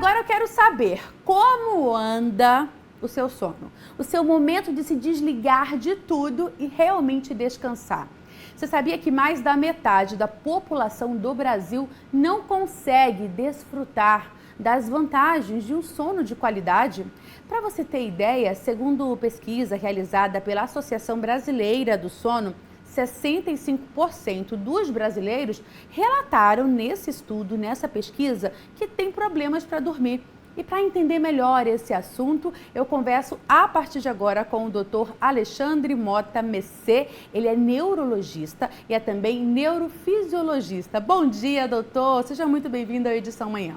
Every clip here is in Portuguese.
agora eu quero saber como anda o seu sono, o seu momento de se desligar de tudo e realmente descansar. Você sabia que mais da metade da população do Brasil não consegue desfrutar das vantagens de um sono de qualidade? Para você ter ideia, segundo pesquisa realizada pela Associação Brasileira do Sono, 65% dos brasileiros relataram nesse estudo, nessa pesquisa, que tem problemas para dormir. E para entender melhor esse assunto, eu converso a partir de agora com o Dr. Alexandre Mota Messê. Ele é neurologista e é também neurofisiologista. Bom dia, doutor. Seja muito bem-vindo à edição Manhã.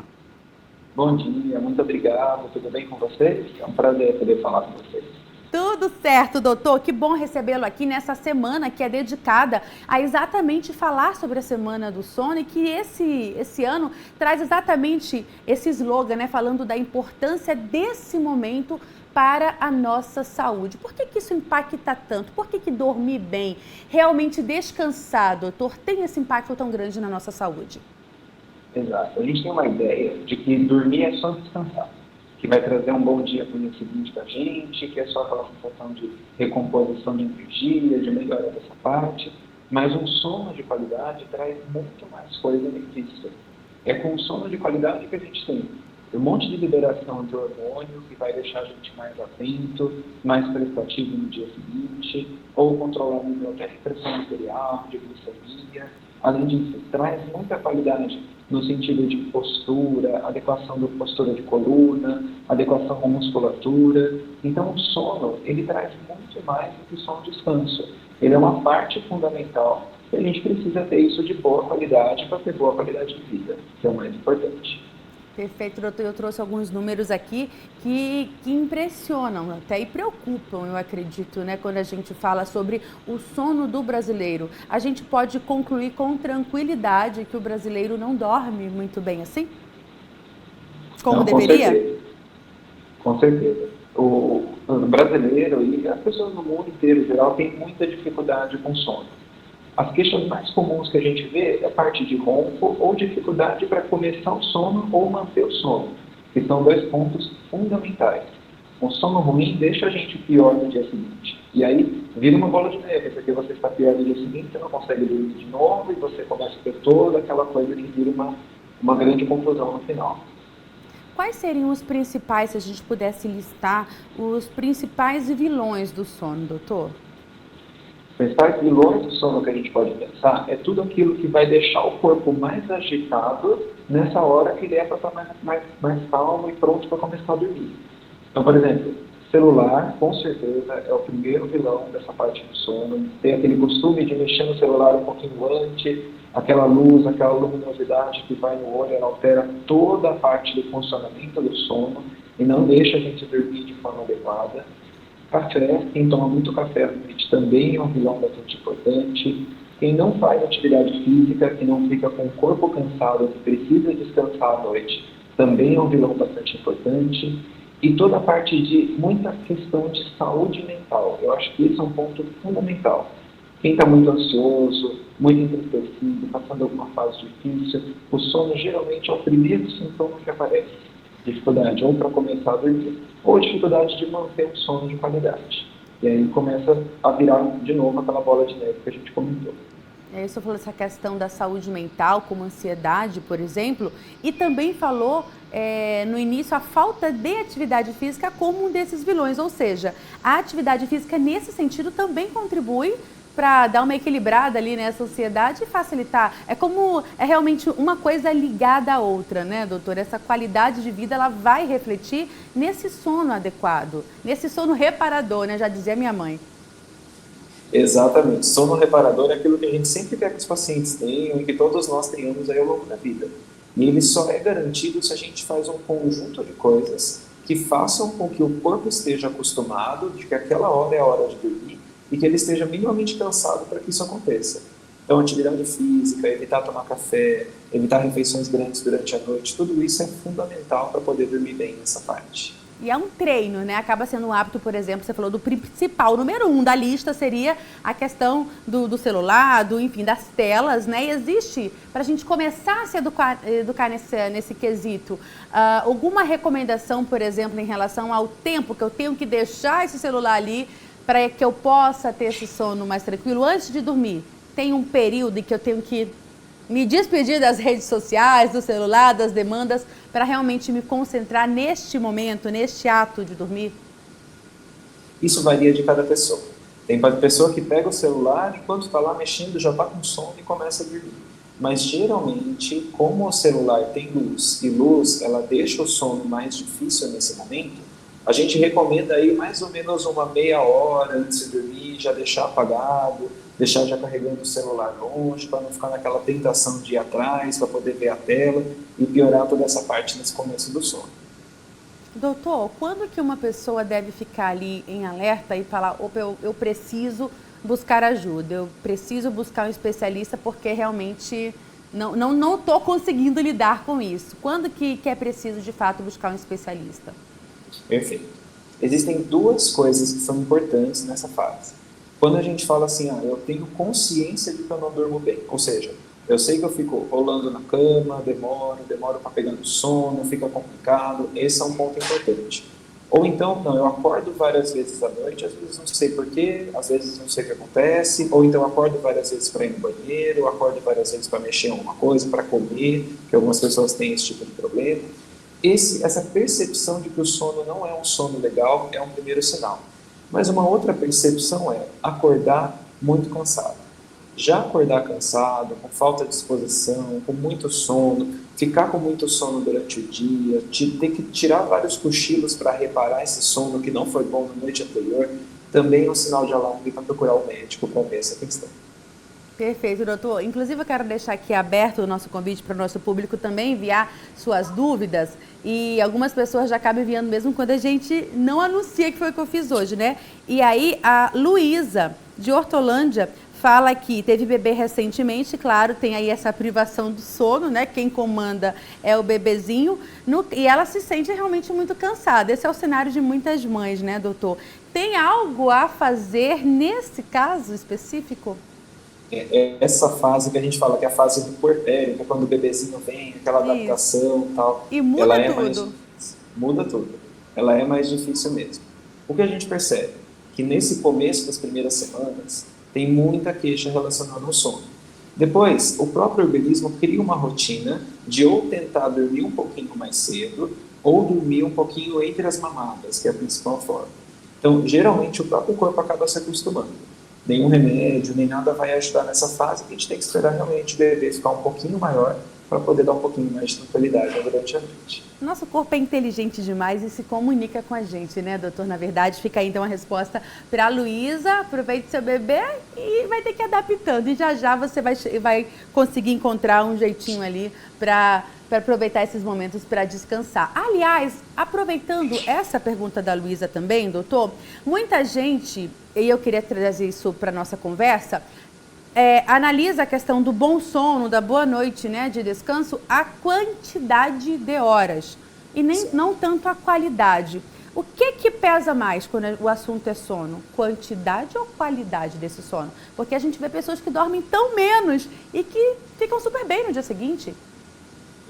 Bom dia, muito obrigado. Tudo bem com vocês? É um prazer poder falar com vocês. Tudo certo, doutor. Que bom recebê-lo aqui nessa semana que é dedicada a exatamente falar sobre a Semana do Sono e que esse ano traz exatamente esse slogan, né, falando da importância desse momento para a nossa saúde. Por que isso impacta tanto? Por que dormir bem, realmente descansar, doutor, tem esse impacto tão grande na nossa saúde? Exato. A gente tem uma ideia de que dormir é só descansar, que vai trazer um bom dia para o dia seguinte da gente, que é só aquela sensação de recomposição de energia, de melhora dessa parte, mas um sono de qualidade traz muito mais coisa além disso. É com o sono de qualidade que a gente tem um monte de liberação de hormônio que vai deixar a gente mais atento, mais prestativo no dia seguinte, ou controlar o nível até de pressão arterial, de glicemia. Além disso, traz muita qualidade no sentido de postura, adequação da postura de coluna, adequação com musculatura. Então, o sono, ele traz muito mais do que só um descanso. Ele é uma parte fundamental e a gente precisa ter isso de boa qualidade para ter boa qualidade de vida, que é o mais importante. Perfeito, doutor. Eu trouxe alguns números aqui que impressionam até e preocupam, eu acredito, né? Quando a gente fala sobre o sono do brasileiro. A gente pode concluir com tranquilidade que o brasileiro não dorme muito bem assim? Como Não, deveria? Com certeza. O brasileiro e as pessoas no mundo inteiro, em geral, têm muita dificuldade com sono. As queixas mais comuns que a gente vê é a parte de ronco ou dificuldade para começar o sono ou manter o sono, que são dois pontos fundamentais. O sono ruim deixa a gente pior no dia seguinte. E aí vira uma bola de neve, porque você está pior no dia seguinte, você não consegue dormir de novo e você começa a ter toda aquela coisa que vira uma grande confusão no final. Quais seriam os principais, se a gente pudesse listar, os principais vilões do sono, doutor? Os principais vilões do sono que a gente pode pensar é tudo aquilo que vai deixar o corpo mais agitado nessa hora que ele é para estar mais calmo e pronto para começar a dormir. Então, por exemplo, celular, com certeza, é o primeiro vilão dessa parte do sono. Tem aquele costume de mexer no celular um pouquinho antes, aquela luz, aquela luminosidade que vai no olho, ela altera toda a parte do funcionamento do sono e não deixa a gente dormir de forma adequada. Café, quem toma muito café à noite também é um vilão bastante importante. Quem não faz atividade física, que não fica com o corpo cansado, que precisa descansar à noite, também é um vilão bastante importante. E toda a parte de muita questão de saúde mental. Eu acho que isso é um ponto fundamental. Quem está muito ansioso, muito entristecido, passando alguma fase difícil, o sono geralmente é o primeiro sintoma que aparece. Dificuldade ou para começar a dormir, ou dificuldade de manter um sono de qualidade. E aí começa a virar de novo aquela bola de neve que a gente comentou. Você falou essa questão da saúde mental, como ansiedade, por exemplo, e também falou no início a falta de atividade física como um desses vilões, ou seja, a atividade física nesse sentido também contribui para dar uma equilibrada ali nessa ansiedade e facilitar. É realmente uma coisa ligada à outra, né, doutor? Essa qualidade de vida, ela vai refletir nesse sono adequado, nesse sono reparador, né? Já dizia minha mãe. Exatamente. Sono reparador é aquilo que a gente sempre quer que os pacientes tenham e que todos nós tenhamos aí ao longo da vida. E ele só é garantido se a gente faz um conjunto de coisas que façam com que o corpo esteja acostumado de que aquela hora é a hora de dormir e que ele esteja minimamente cansado para que isso aconteça. Então, atividade física, evitar tomar café, evitar refeições grandes durante a noite, tudo isso é fundamental para poder dormir bem nessa parte. E é um treino, né? Acaba sendo um hábito, por exemplo, você falou do principal, número 1 da lista seria a questão do celular, enfim, das telas, né? E existe, para a gente começar a se educar nesse quesito, alguma recomendação, por exemplo, em relação ao tempo que eu tenho que deixar esse celular ali para que eu possa ter esse sono mais tranquilo antes de dormir? Tem um período em que eu tenho que me despedir das redes sociais, do celular, das demandas, para realmente me concentrar neste momento, neste ato de dormir? Isso varia de cada pessoa. Tem pessoa que pega o celular, enquanto está lá mexendo, já está com sono e começa a dormir. Mas geralmente, como o celular tem luz, e luz ela deixa o sono mais difícil nesse momento, a gente recomenda aí mais ou menos uma meia hora antes de dormir, já deixar apagado, deixar já carregando o celular longe, para não ficar naquela tentação de ir atrás, para poder ver a tela e piorar toda essa parte nesse começo do sono. Doutor, quando que uma pessoa deve ficar ali em alerta e falar, opa, eu preciso buscar ajuda, eu preciso buscar um especialista porque realmente não estou conseguindo lidar com isso? Quando que é preciso, de fato, buscar um especialista? Perfeito. Existem duas coisas que são importantes nessa fase. Quando a gente fala assim, eu tenho consciência de que eu não durmo bem, ou seja, eu sei que eu fico rolando na cama, demoro para pegar no sono, fica complicado, esse é um ponto importante. Ou então, não, eu acordo várias vezes à noite, às vezes não sei porquê, às vezes não sei o que acontece, ou então acordo várias vezes para ir no banheiro, acordo várias vezes para mexer em alguma coisa, para comer, que algumas pessoas têm esse tipo de problema. Essa percepção de que o sono não é um sono legal é um primeiro sinal. Mas uma outra percepção é acordar muito cansado. Já acordar cansado, com falta de disposição, com muito sono, ficar com muito sono durante o dia, ter que tirar vários cochilos para reparar esse sono que não foi bom na noite anterior, também é um sinal de alarme para procurar o médico para ver essa questão. Perfeito, doutor. Inclusive, eu quero deixar aqui aberto o nosso convite para o nosso público também enviar suas dúvidas. E algumas pessoas já acabam enviando mesmo quando a gente não anuncia que foi o que eu fiz hoje, né? E aí, a Luísa, de Hortolândia, fala que teve bebê recentemente, claro, tem aí essa privação do sono, né? Quem comanda é o bebezinho. E ela se sente realmente muito cansada. Esse é o cenário de muitas mães, né, doutor? Tem algo a fazer nesse caso específico? Essa fase que a gente fala que é a fase do puerpério, que é quando o bebezinho vem, aquela adaptação e tal. E muda ela é tudo. Mais difícil. Muda tudo. Ela é mais difícil mesmo. O que a gente percebe? Que nesse começo das primeiras semanas, tem muita queixa relacionada ao sono. Depois, o próprio organismo cria uma rotina de ou tentar dormir um pouquinho mais cedo, ou dormir um pouquinho entre as mamadas, que é a principal forma. Então, geralmente, o próprio corpo acaba se acostumando. Nenhum remédio, nem nada vai ajudar nessa fase, que a gente tem que esperar realmente o bebê ficar um pouquinho maior para poder dar um pouquinho mais de tranquilidade durante a noite. Nosso corpo é inteligente demais e se comunica com a gente, né, doutor? Na verdade, fica aí então a resposta para a Luísa. Aproveite seu bebê e vai ter que ir adaptando. E já você vai conseguir encontrar um jeitinho ali para aproveitar esses momentos para descansar. Aliás, aproveitando essa pergunta da Luísa também, doutor, muita gente, e eu queria trazer isso para a nossa conversa, analisa a questão do bom sono, da boa noite, né, de descanso, a quantidade de horas e não tanto a qualidade. O que pesa mais quando o assunto é sono? Quantidade ou qualidade desse sono? Porque a gente vê pessoas que dormem tão menos e que ficam super bem no dia seguinte.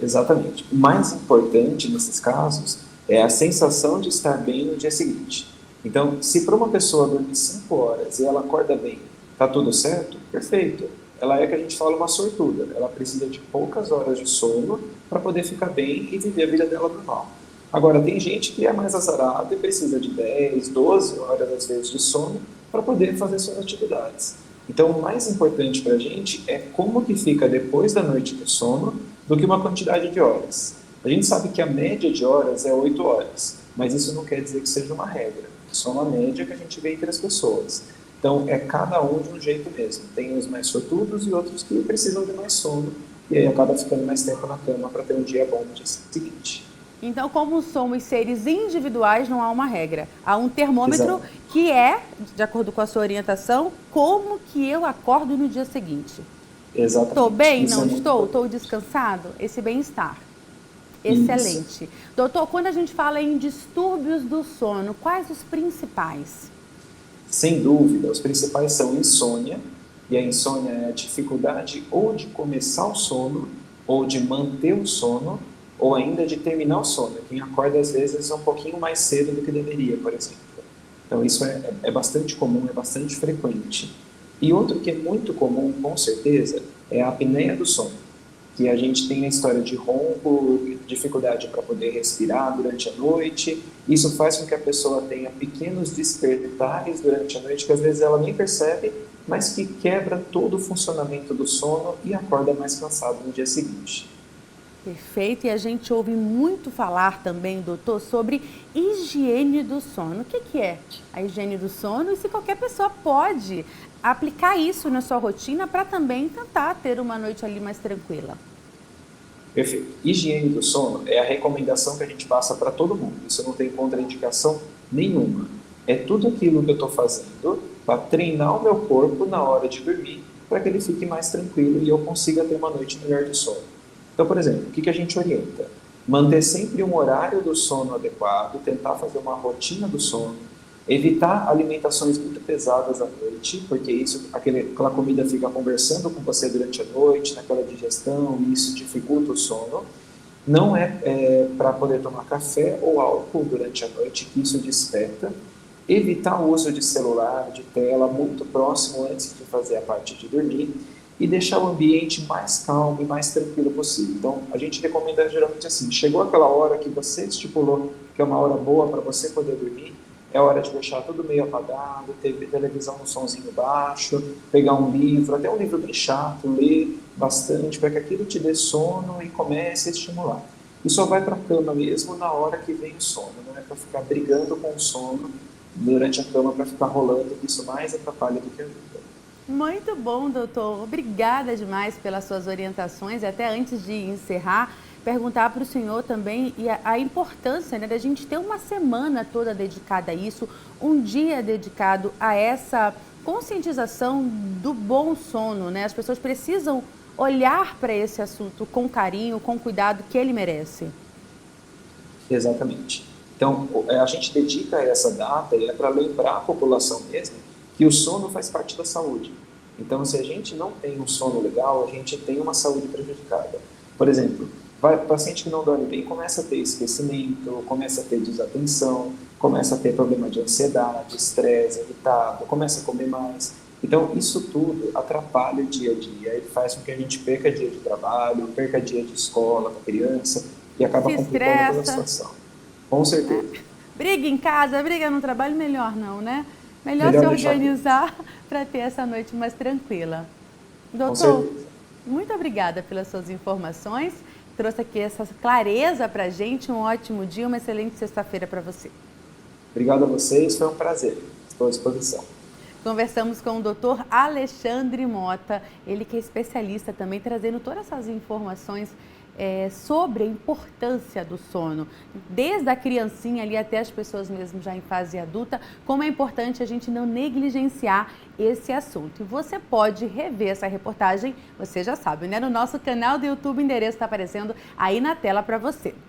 Exatamente. O mais importante nesses casos é a sensação de estar bem no dia seguinte. Então, se para uma pessoa dormir 5 horas e ela acorda bem, tá tudo certo? Perfeito. Ela é que a gente fala uma sortuda. Ela precisa de poucas horas de sono para poder ficar bem e viver a vida dela normal. Agora, tem gente que é mais azarada e precisa de 10, 12 horas, às vezes, de sono para poder fazer suas atividades. Então, o mais importante para a gente é como que fica depois da noite de sono do que uma quantidade de horas. A gente sabe que a média de horas é 8 horas, mas isso não quer dizer que seja uma regra. É só uma média que a gente vê entre as pessoas. Então, é cada um de um jeito mesmo. Tem os mais sortudos e outros que precisam de mais sono e aí acaba ficando mais tempo na cama para ter um dia bom no dia seguinte. Então, como somos seres individuais, não há uma regra. Há um termômetro Exato. que é, de acordo com a sua orientação, como que eu acordo no dia seguinte. Exatamente. Estou bem? Isso Não é muito estou? importante. Estou descansado? Esse bem-estar. Excelente. Doutor, quando a gente fala em distúrbios do sono, quais os principais? Sem dúvida, os principais são insônia, e a insônia é a dificuldade ou de começar o sono, ou de manter o sono, ou ainda de terminar o sono. Quem acorda às vezes um pouquinho mais cedo do que deveria, por exemplo. Então isso é bastante comum, é bastante frequente. E outro que é muito comum, com certeza, é a apneia do sono, que a gente tem a história de ronco, dificuldade para poder respirar durante a noite. Isso faz com que a pessoa tenha pequenos despertares durante a noite, que às vezes ela nem percebe, mas que quebra todo o funcionamento do sono e acorda mais cansado no dia seguinte. Perfeito, e a gente ouve muito falar também, doutor, sobre higiene do sono. O que é a higiene do sono e se qualquer pessoa pode aplicar isso na sua rotina para também tentar ter uma noite ali mais tranquila? Perfeito. Higiene do sono é a recomendação que a gente passa para todo mundo. Isso não tem contraindicação nenhuma. É tudo aquilo que eu estou fazendo para treinar o meu corpo na hora de dormir, para que ele fique mais tranquilo e eu consiga ter uma noite melhor de sono. Então, por exemplo, o que a gente orienta? Manter sempre um horário do sono adequado, tentar fazer uma rotina do sono, evitar alimentações muito pesadas à noite, porque isso, aquela comida fica conversando com você durante a noite, naquela digestão, e isso dificulta o sono. Não é para poder tomar café ou álcool durante a noite, que isso desperta. Evitar o uso de celular, de tela, muito próximo antes de fazer a parte de dormir e deixar o ambiente mais calmo e mais tranquilo possível. Então, a gente recomenda geralmente assim, chegou aquela hora que você estipulou que é uma hora boa para você poder dormir, é hora de deixar tudo meio apagado, ter televisão no sonzinho baixo, pegar um livro, até um livro bem chato, ler bastante, para que aquilo te dê sono e comece a estimular. E só vai para a cama mesmo na hora que vem o sono, não é para ficar brigando com o sono durante a cama, para ficar rolando, que isso mais atrapalha do que ajuda. Muito bom, doutor. Obrigada demais pelas suas orientações. E até antes de encerrar, perguntar para o senhor também a importância, né, da gente ter uma semana toda dedicada a isso, um dia dedicado a essa conscientização do bom sono, né? As pessoas precisam olhar para esse assunto com carinho, com cuidado que ele merece. Exatamente. Então, a gente dedica essa data e é para lembrar a população mesmo que o sono faz parte da saúde. Então, se a gente não tem um sono legal, a gente tem uma saúde prejudicada. Por exemplo, paciente que não dorme bem começa a ter esquecimento, começa a ter desatenção, começa a ter problema de ansiedade, estresse, irritado, começa a comer mais. Então, isso tudo atrapalha o dia a dia e faz com que a gente perca dia de trabalho, perca dia de escola com a criança e acaba Se complicando toda a estressa. situação. Com certeza. Briga em casa, briga no trabalho, melhor não, né? Melhor se Melhor deixar aqui. organizar para ter essa noite mais tranquila. Com Doutor, certeza. muito obrigada pelas suas informações. Trouxe aqui essa clareza para a gente. Um ótimo dia, uma excelente sexta-feira para você. Obrigado a vocês, foi um prazer. Estou à disposição. Conversamos com o doutor Alexandre Mota, ele que é especialista também, trazendo todas essas informações sobre a importância do sono, desde a criancinha ali até as pessoas mesmo já em fase adulta, como é importante a gente não negligenciar esse assunto. E você pode rever essa reportagem, você já sabe, né? No nosso canal do YouTube, o endereço está aparecendo aí na tela para você.